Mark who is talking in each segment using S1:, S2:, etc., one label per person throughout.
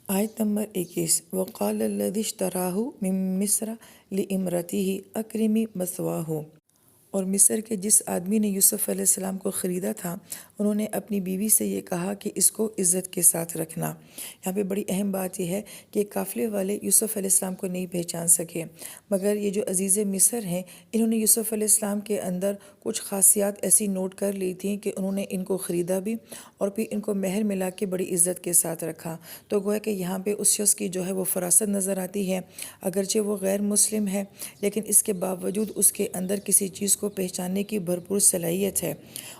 S1: آیت نمبر 21 وقال الذی اشتراہ من مصر لامرأتہ اکرمی مثواہ، اور مصر کے جس آدمی نے یوسف علیہ السلام کو خریدا تھا انہوں نے اپنی بیوی سے یہ کہا کہ اس کو عزت کے ساتھ رکھنا۔ یہاں پہ بڑی اہم بات یہ ہے کہ قافلے والے یوسف علیہ السلام کو نہیں پہچان سکے، مگر یہ جو عزیز مصر ہیں انہوں نے یوسف علیہ السلام کے اندر کچھ خاصیات ایسی نوٹ کر لی تھیں کہ انہوں نے ان کو خریدا بھی اور پھر ان کو مہر ملا کے بڑی عزت کے ساتھ رکھا۔ تو گویا کہ یہاں پہ اس شخص کی جو ہے وہ فراست نظر آتی ہے، اگرچہ وہ غیر مسلم ہے لیکن اس کے باوجود اس کے اندر کسی چیز کو پہچاننے کی بھرپور صلاحیت ہے۔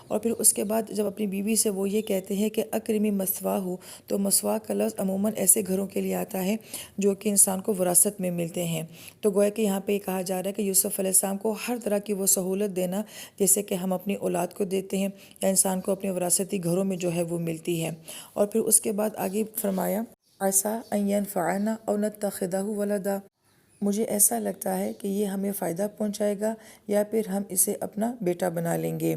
S1: اور پھر اس کے بعد جب اپنی بیوی سے وہ یہ کہتے ہیں کہ اکرمی مثواہ، تو مثواہ کا لفظ عموماً ایسے گھروں کے لیے آتا ہے جو کہ انسان کو وراثت میں ملتے ہیں۔ تو گویا کہ یہاں پہ یہ کہا جا رہا ہے کہ یوسف علیہ السلام کو ہر طرح کی وہ سہولت دینا جیسے کہ ہم اپنی اولاد کو دیتے ہیں یا انسان کو اپنے وراثتی گھروں میں جو ہے وہ ملتی ہے۔ اور پھر اس کے بعد آگے فرمایا عسیٰ ان ینفعنا او نتخذہ ولدا، مجھے ایسا لگتا ہے کہ یہ ہمیں فائدہ پہنچائے گا یا پھر ہم اسے اپنا بیٹا بنا لیں گے۔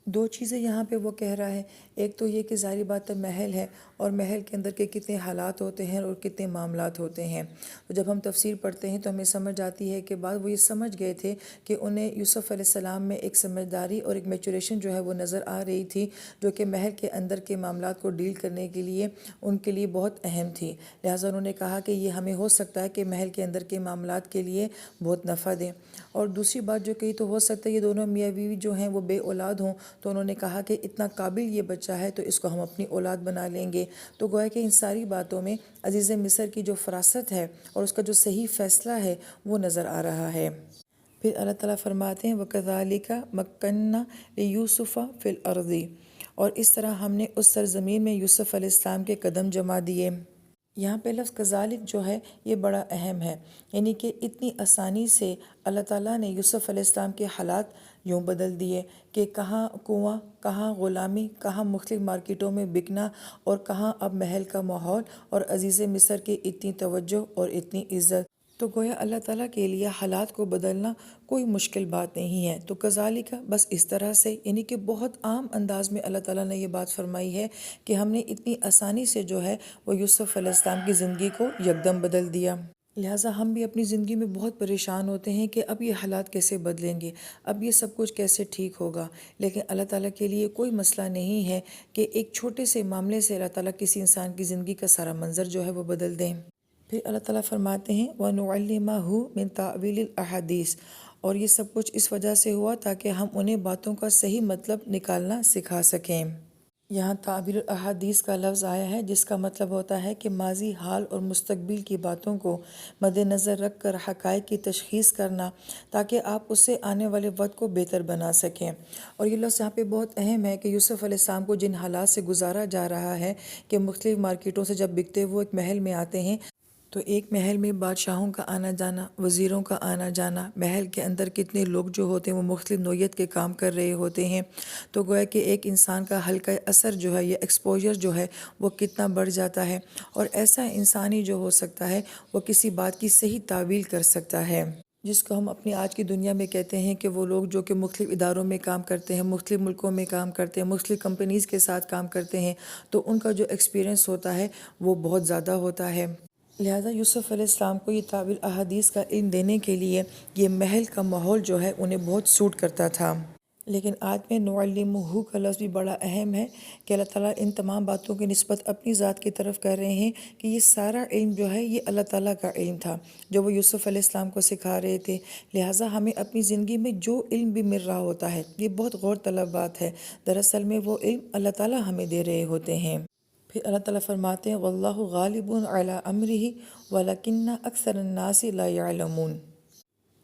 S1: دو چیزیں یہاں پہ وہ کہہ رہا ہے، ایک تو یہ کہ ظاہری بات ہے محل ہے اور محل کے اندر کے کتنے حالات ہوتے ہیں اور کتنے معاملات ہوتے ہیں۔ تو جب ہم تفسیر پڑھتے ہیں تو ہمیں سمجھ آتی ہے کہ بعد وہ یہ سمجھ گئے تھے کہ انہیں یوسف علیہ السلام میں ایک سمجھداری اور ایک میچوریشن جو ہے وہ نظر آ رہی تھی جو کہ محل کے اندر کے معاملات کو ڈیل کرنے کے لیے ان کے لیے بہت اہم تھی، لہٰذا انہوں نے کہا کہ یہ ہمیں ہو سکتا ہے کہ محل کے اندر کے معاملات کے لیے بہت نفع دیں۔ اور دوسری بات جو کہی تو ہو سکتا ہے یہ دونوں میاں بیوی جو ہیں وہ بے اولاد ہوں، تو انہوں نے کہا کہ اتنا قابل یہ بچہ ہے تو اس کو ہم اپنی اولاد بنا لیں گے۔ تو گویا کہ ان ساری باتوں میں عزیز مصر کی جو فراست ہے اور اس کا جو صحیح فیصلہ ہے وہ نظر آ رہا ہے۔ پھر اللہ تعالیٰ فرماتے ہیں وَكَذَلِكَ مَكَّنَّا لِيُوسُفَ فِي الْأَرْضِ، اور اس طرح ہم نے اس سرزمین میں یوسف علیہ السلام کے قدم جما دیے۔ یہاں پہ لفظ کذالک جو ہے یہ بڑا اہم ہے، یعنی کہ اتنی آسانی سے اللہ تعالیٰ نے یوسف علیہ السلام کے حالات یوں بدل دیے کہ کہاں کنواں، کہاں غلامی، کہاں مختلف مارکیٹوں میں بکنا اور کہاں اب محل کا ماحول اور عزیز مصر کی اتنی توجہ اور اتنی عزت۔ تو گویا اللہ تعالیٰ کے لیے حالات کو بدلنا کوئی مشکل بات نہیں ہے۔ تو کذالک بس اس طرح سے، یعنی کہ بہت عام انداز میں اللہ تعالیٰ نے یہ بات فرمائی ہے کہ ہم نے اتنی آسانی سے جو ہے وہ یوسف علیہ السلام کی زندگی کو یکدم بدل دیا۔ لہٰذا ہم بھی اپنی زندگی میں بہت پریشان ہوتے ہیں کہ اب یہ حالات کیسے بدلیں گے، اب یہ سب کچھ کیسے ٹھیک ہوگا، لیکن اللہ تعالیٰ کے لیے کوئی مسئلہ نہیں ہے کہ ایک چھوٹے سے معاملے سے اللہ تعالیٰ کسی انسان کی زندگی کا سارا منظر جو ہے وہ بدل دیں۔ پھر اللہ تعالیٰ فرماتے ہیں وَنُعَلِّمَهُ مِن تَأْوِيلِ الْأَحَادِيثِ، اور یہ سب کچھ اس وجہ سے ہوا تاکہ ہم انہیں باتوں کا صحیح مطلب نکالنا سکھا سکیں۔ یہاں تعبیر الاحادیث کا لفظ آیا ہے جس کا مطلب ہوتا ہے کہ ماضی، حال اور مستقبل کی باتوں کو مد نظر رکھ کر حقائق کی تشخیص کرنا تاکہ آپ اس سے آنے والے وقت کو بہتر بنا سکیں۔ اور یہ لفظ یہاں پہ بہت اہم ہے کہ یوسف علیہ السلام کو جن حالات سے گزارا جا رہا ہے کہ مختلف مارکیٹوں سے جب بکتے وہ ایک محل میں آتے ہیں تو ایک محل میں بادشاہوں کا آنا جانا، وزیروں کا آنا جانا، محل کے اندر کتنے لوگ جو ہوتے ہیں وہ مختلف نوعیت کے کام کر رہے ہوتے ہیں، تو گویا کہ ایک انسان کا حلقہ اثر جو ہے یا ایکسپوجر جو ہے وہ کتنا بڑھ جاتا ہے، اور ایسا انسان ہی جو ہو سکتا ہے وہ کسی بات کی صحیح تعویل کر سکتا ہے، جس کو ہم اپنی آج کی دنیا میں کہتے ہیں کہ وہ لوگ جو کہ مختلف اداروں میں کام کرتے ہیں، مختلف ملکوں میں کام کرتے ہیں، مختلف کمپنیز کے ساتھ کام کرتے ہیں، تو ان کا جو ایکسپیرینس ہوتا ہے وہ بہت زیادہ ہوتا ہے۔ لہٰذا یوسف علیہ السلام کو یہ تعویل احادیث کا علم دینے کے لیے یہ محل کا ماحول جو ہے انہیں بہت سوٹ کرتا تھا۔ لیکن آج میں نعلمہ کا لفظ بھی بڑا اہم ہے کہ اللہ تعالیٰ ان تمام باتوں کی نسبت اپنی ذات کی طرف کر رہے ہیں کہ یہ سارا علم جو ہے یہ اللہ تعالیٰ کا علم تھا جو وہ یوسف علیہ السلام کو سکھا رہے تھے۔ لہٰذا ہمیں اپنی زندگی میں جو علم بھی مل رہا ہوتا ہے یہ بہت غور طلب بات ہے، دراصل میں وہ علم اللہ تعالیٰ ہمیں دے رہے ہوتے ہیں۔ پھر اللہ تعالیٰ فرماتے ہیں واللہ غالب علی امرہ ولکن اکثر الناس لا یعلمون،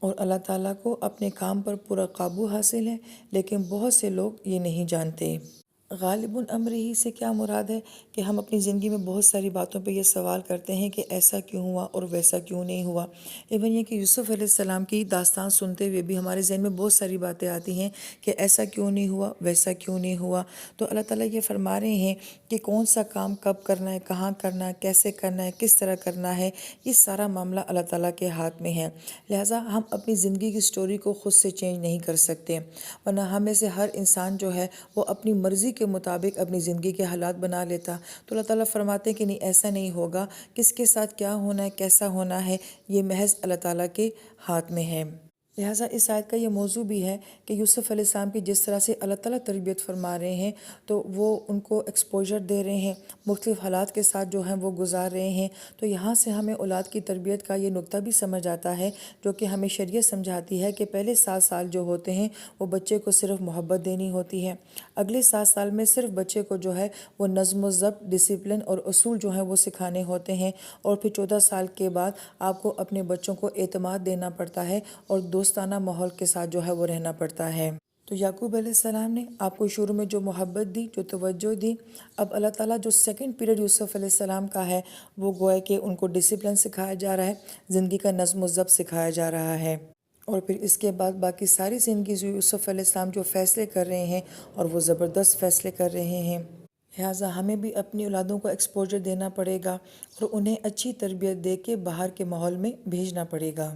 S1: اور اللہ تعالیٰ کو اپنے کام پر پورا قابو حاصل ہے لیکن بہت سے لوگ یہ نہیں جانتے۔ غالب امرہ سے کیا مراد ہے کہ ہم اپنی زندگی میں بہت ساری باتوں پہ یہ سوال کرتے ہیں کہ ایسا کیوں ہوا اور ویسا کیوں نہیں ہوا۔ ایون یہ کہ یوسف علیہ السلام کی داستان سنتے ہوئے بھی ہمارے ذہن میں بہت ساری باتیں آتی ہیں کہ ایسا کیوں نہیں ہوا، ویسا کیوں نہیں ہوا۔ تو اللہ تعالیٰ یہ فرما رہے ہیں کہ کون سا کام کب کرنا ہے، کہاں کرنا ہے، کیسے کرنا ہے، کس طرح کرنا ہے، یہ سارا معاملہ اللہ تعالیٰ کے ہاتھ میں ہے۔ لہٰذا ہم اپنی زندگی کی سٹوری کو خود سے چینج نہیں کر سکتے، ورنہ ہم میں سے ہر انسان جو ہے وہ اپنی مرضی کے مطابق اپنی زندگی کے حالات بنا لیتا، تو اللہ تعالیٰ فرماتے ہیں کہ نہیں، ایسا نہیں ہوگا، کس کے ساتھ کیا ہونا ہے، کیسا ہونا ہے، یہ محض اللہ تعالیٰ کے ہاتھ میں ہے۔ لہٰذا اس آیت کا یہ موضوع بھی ہے کہ یوسف علیہ السلام کی جس طرح سے اللہ تعالیٰ تربیت فرما رہے ہیں، تو وہ ان کو ایکسپوجر دے رہے ہیں، مختلف حالات کے ساتھ جو ہیں وہ گزار رہے ہیں۔ تو یہاں سے ہمیں اولاد کی تربیت کا یہ نقطہ بھی سمجھ آتا ہے، جو کہ ہمیں شریعت سمجھاتی ہے کہ پہلے 7 سال جو ہوتے ہیں وہ بچے کو صرف محبت دینی ہوتی ہے، اگلے 7 سال میں صرف بچے کو جو ہے وہ نظم و ضبط، ڈسپلن اور اصول جو ہیں وہ سکھانے ہوتے ہیں، اور پھر 14 سال کے بعد آپ کو اپنے بچوں کو اعتماد دینا پڑتا ہے اور دوستانہ ماحول کے ساتھ جو ہے وہ رہنا پڑتا ہے۔ تو یعقوب علیہ السلام نے آپ کو شروع میں جو محبت دی، جو توجہ دی، اب اللہ تعالیٰ جو سیکنڈ پیریڈ یوسف علیہ السلام کا ہے، وہ گویا کہ ان کو ڈسپلن سکھایا جا رہا ہے، زندگی کا نظم و ضبط سکھایا جا رہا ہے، اور پھر اس کے بعد باقی ساری زندگی جو یوسف علیہ السلام جو فیصلے کر رہے ہیں، اور وہ زبردست فیصلے کر رہے ہیں۔ لہٰذا ہمیں بھی اپنی اولادوں کو ایکسپوجر دینا پڑے گا اور انہیں اچھی تربیت دے کے باہر کے ماحول میں بھیجنا پڑے گا۔